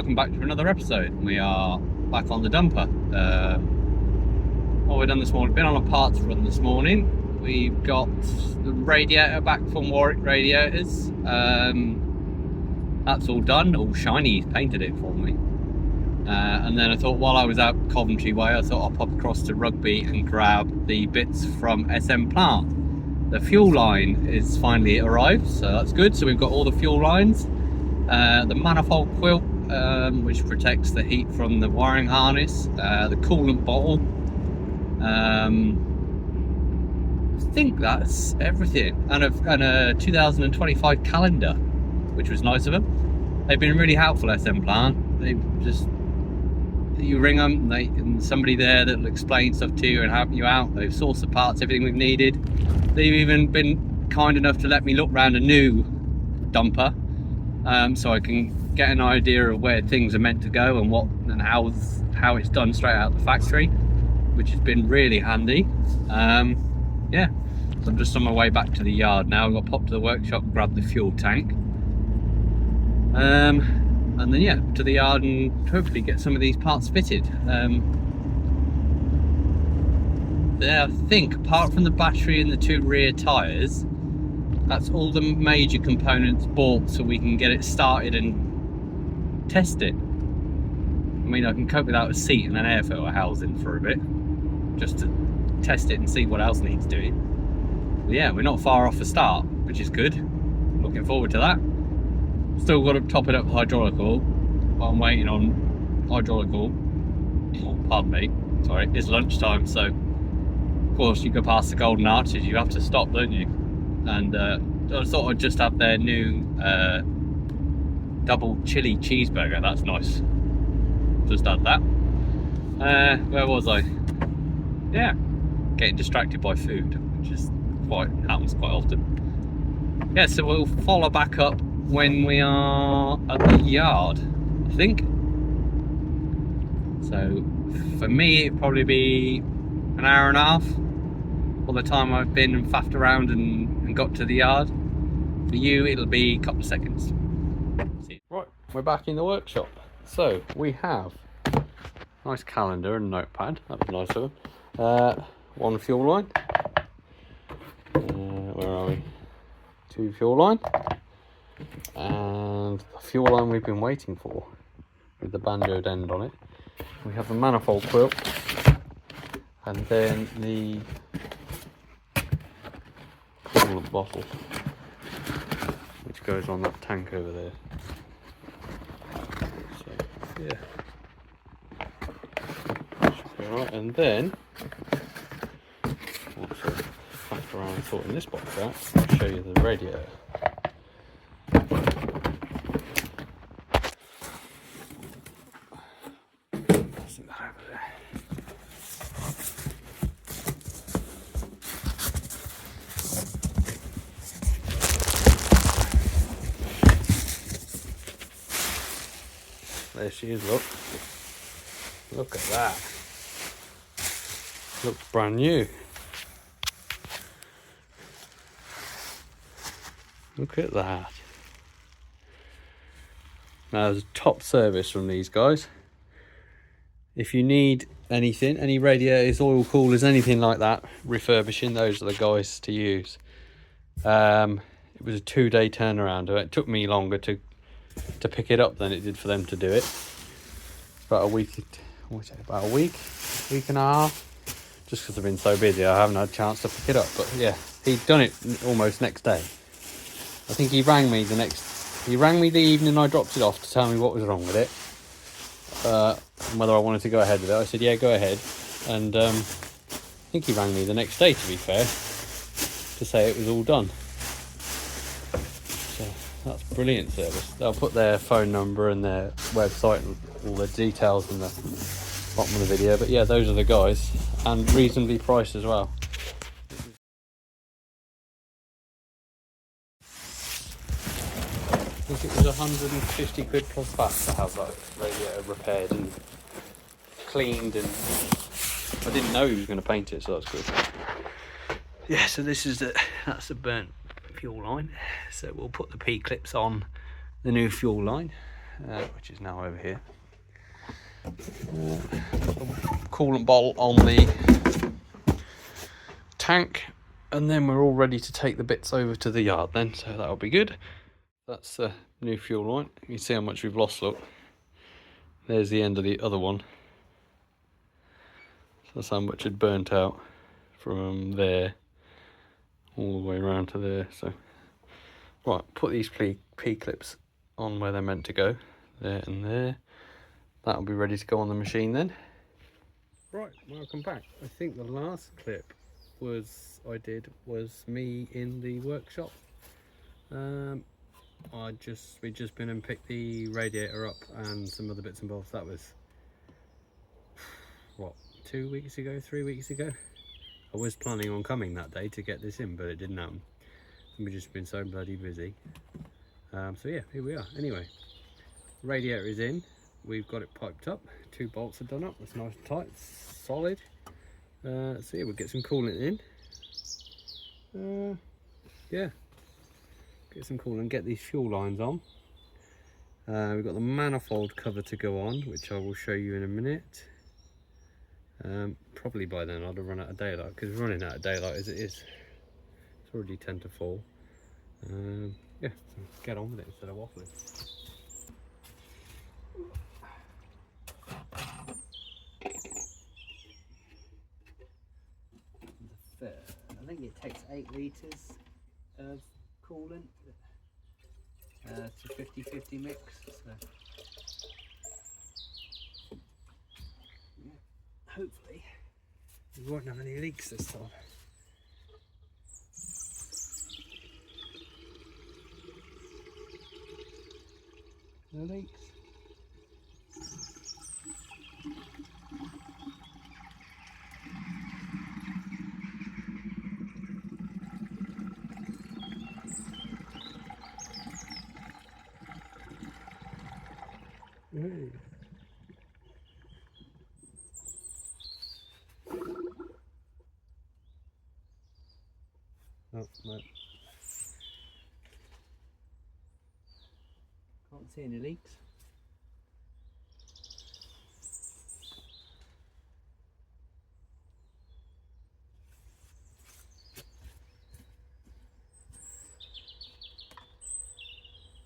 welcome back to another episode. We are back on the dumper. What we've done this morning, been on a parts run this morning. We've got the radiator back from Warwick Radiators. That's all done, all shiny. He's painted it for me. And then I thought, while I was out Coventry way, I thought I'll pop across to Rugby and grab the bits from SM Plant. The fuel line is finally arrived, so that's good. So we've got all the fuel lines. The manifold quilt, which protects the heat from the wiring harness, the coolant bottle. I think that's everything, and a 2025 calendar, which was nice of them. They've been really helpful, SM Plant. They just, you ring them, and somebody there that will explain stuff to you and help you out. They've sourced the parts, everything we've needed. They've even been kind enough to let me look around a new dumper. So I can get an idea of where things are meant to go and what and how it's done straight out of the factory, which has been really handy. Yeah, so I'm just on my way back to the yard now. I've got to pop to the workshop and grab the fuel tank, and then yeah, to the yard and hopefully get some of these parts fitted. I think apart from the battery and the two rear tyres, that's all the major components bought, so we can get it started and test it. I mean, I can cope without a seat and an air filter housing for a bit, just to test it and see what else needs doing. But yeah, we're not far off the start, which is good. Looking forward to that. Still got to top it up with hydraulic oil while I'm waiting on hydraulic oil. Oh, pardon me, sorry, it's lunchtime, so of course you go past the Golden Arches, you have to stop, don't you? And I thought I'd just have their new double chili cheeseburger. That's nice. Just had that. Where was I? Yeah, getting distracted by food, which is happens quite often. Yeah, so we'll follow back up when we are at the yard, I think. So for me, it'd probably be an hour and a half by the time I've been and faffed around and got to the yard. For you, it'll be a couple of seconds. Right, we're back in the workshop. So we have a nice calendar and notepad. That was nice of them. One fuel line. Where are we? Two fuel line. And the fuel line we've been waiting for, with the banjoed end on it. We have a manifold quilt. And then the coolant bottle, which goes on that tank over there. So yeah, should be alright. And then also faff around sorting this box out. I'll show you the radiator. Passing that over there. There she is, look. Look at that. Looks brand new. Look at that. Now, there's a top service from these guys. If you need anything, any radiators, oil coolers, anything like that, refurbishing, those are the guys to use. It was a 2-day turnaround. It took me longer to pick it up than it did for them to do it. About a week and a half. Just because I've been so busy, I haven't had a chance to pick it up. But yeah, he'd done it almost next day. I think he rang me the evening I dropped it off to tell me what was wrong with it. And whether I wanted to go ahead with it. I said, yeah, go ahead. And I think he rang me the next day, to be fair, to say it was all done. So that's brilliant service. They'll put their phone number and their website and all the details in the bottom of the video. But yeah, those are the guys, and reasonably priced as well. I think it was 150 quid plus VAT to have that radiator repaired and cleaned, and I didn't know he was going to paint it, so that's good. Yeah, so that's the burnt fuel line. So we'll put the P-clips on the new fuel line. which is now over here. Coolant bottle on the tank, and then we're all ready to take the bits over to the yard then, so that'll be good. That's the new fuel line. You can see how much we've lost, look. There's the end of the other one. So that's how much it burnt out from there all the way around to there. So right, put these P-clips on where they're meant to go, there and there. That'll be ready to go on the machine then. Right, welcome back. I think the last clip I did was me in the workshop. We'd just been and picked the radiator up and some other bits and bobs. That was what, 2 weeks ago, 3 weeks ago. I was planning on coming that day to get this in, but it didn't happen. We've just been so bloody busy. So yeah, here we are. Anyway, radiator is in. We've got it piped up. 2 bolts are done up. That's nice and tight, solid. So yeah, we'll get some coolant in. Yeah, get some coolant, get these fuel lines on. We've got the manifold cover to go on, which I will show you in a minute. Probably by then I'd have run out of daylight, because we're running out of daylight as it is. It's already 10 to 4. Yeah, so get on with it instead of waffling. I think it takes 8 litres of coolant to 50-50 mix. So yeah, hopefully we won't have any leaks this time. No leaks. Hey. Oh, no. Can't see any leaks.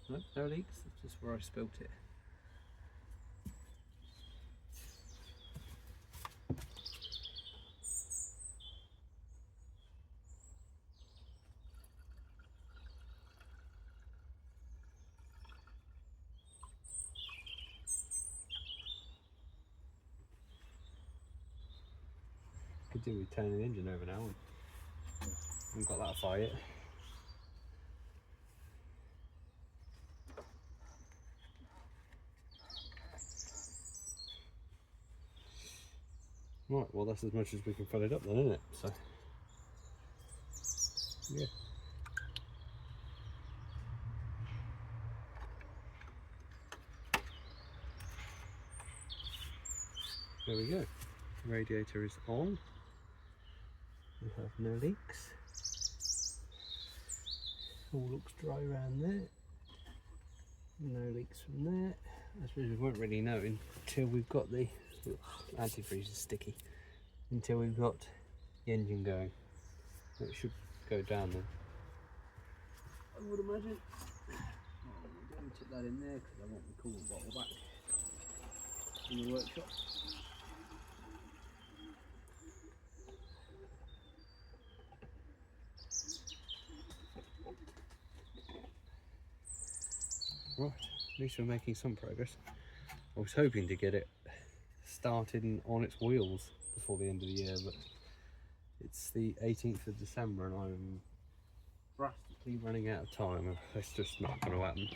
No, no leaks. That's just where I spilt it. Could do with turning the engine over now. Haven't got that far yet. Right, well that's as much as we can fill it up then, isn't it? So, yeah. There we go. Radiator is on. We have no leaks. All looks dry around there. No leaks from there. I suppose we won't really know until we've got the antifreeze is sticky. Until we've got the engine going. It should go down then, I would imagine. Oh, I'm going to put that in there because I want the coolant bottle back in the workshop. Right, at least we're making some progress. I was hoping to get it started and on its wheels before the end of the year, but it's the 18th of December and I'm drastically running out of time. It's just not going to happen.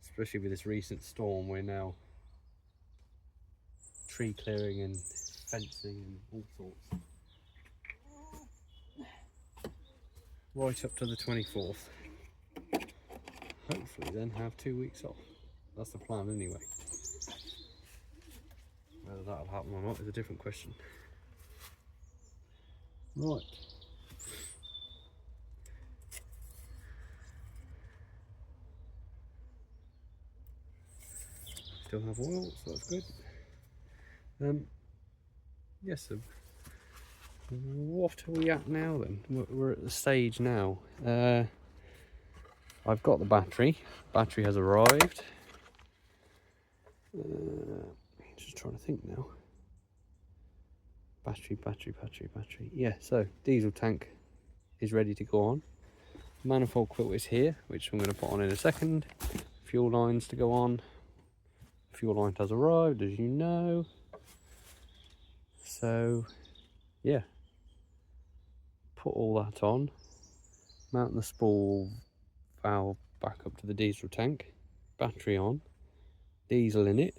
Especially with this recent storm, we're now tree clearing and fencing and all sorts. Right up to the 24th. Hopefully then have 2 weeks off. That's the plan anyway. Whether that'll happen or not is a different question. Right. still have oil, so that's good. Yes, so what are we at now then? We're at the stage now. I've got the battery. Battery has arrived. Just trying to think now. Battery. Yeah, so diesel tank is ready to go on. Manifold quilt is here, which I'm going to put on in a second. Fuel lines to go on. Fuel line has arrived, as you know. So, yeah. Put all that on. Mount the spool valve back up to the diesel tank. Battery on. Diesel in it.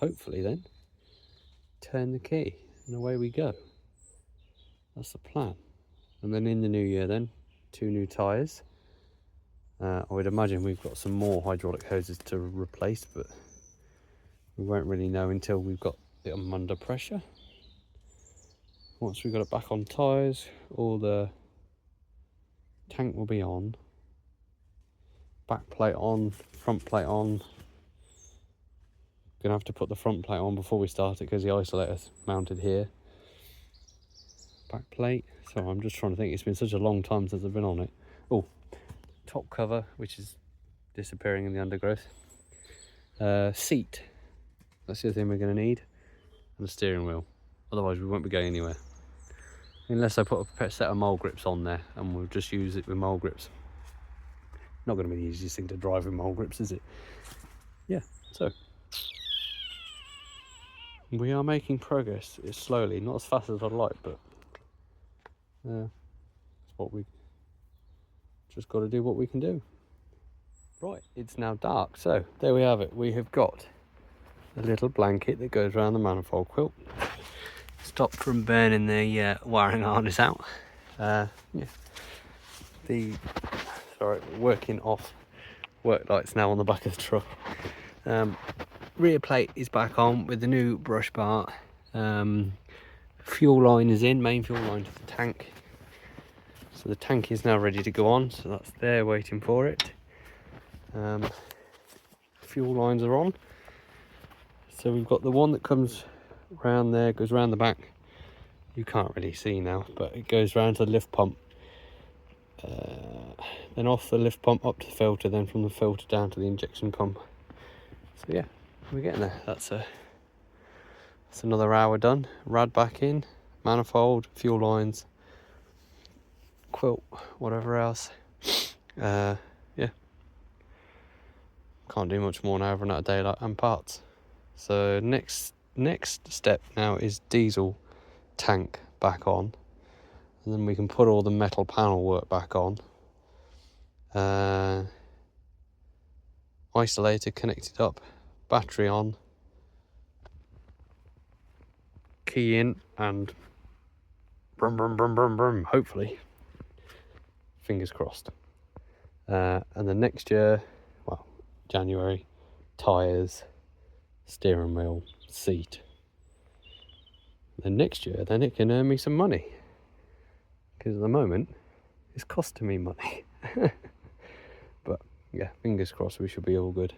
Hopefully then. Turn the key and away we go. That's the plan. And then in the new year then, 2 new tyres. I would imagine we've got some more hydraulic hoses to replace, but we won't really know until we've got it under pressure. Once we've got it back on tyres, all the tank will be on. Back plate on, front plate on. Gonna have to put the front plate on before we start it because the isolator's mounted here. Back plate. So I'm just trying to think, it's been such a long time since I've been on it. Oh, top cover, which is disappearing in the undergrowth. Seat. That's the other thing we're going to need. And a steering wheel. Otherwise we won't be going anywhere. Unless I put a set of mole grips on there and we'll just use it with mole grips. Not going to be the easiest thing to drive with mole grips, is it? Yeah, so. We are making progress. It's slowly, not as fast as I'd like, but it's what we just got to do what we can do. Right, it's now dark, so there we have it. We have got a little blanket that goes around the manifold quilt. Stopped from burning the wiring harness out. Yeah. Working off work lights now on the back of the truck. Rear plate is back on with the new brush bar. Fuel line is in, main fuel line to the tank. So the tank is now ready to go on, so that's there waiting for it. Fuel lines are on. So we've got the one that comes round there, goes round the back. You can't really see now, but it goes round to the lift pump. Then off the lift pump up to the filter, then from the filter down to the injection pump. So yeah, we're getting there. That's another hour done. Rad back in, manifold, fuel lines, quilt, whatever else. Yeah, can't do much more now. I've run out of daylight and parts. So next step now is diesel tank back on, and then we can put all the metal panel work back on. Isolator connected up, battery on, key in, and brum brum brum brum brum, hopefully, fingers crossed. And then next year, well, January, tyres, steering wheel, seat. Then next year, then it can earn me some money, because at the moment it's costing me money. But yeah, fingers crossed, we should be all good.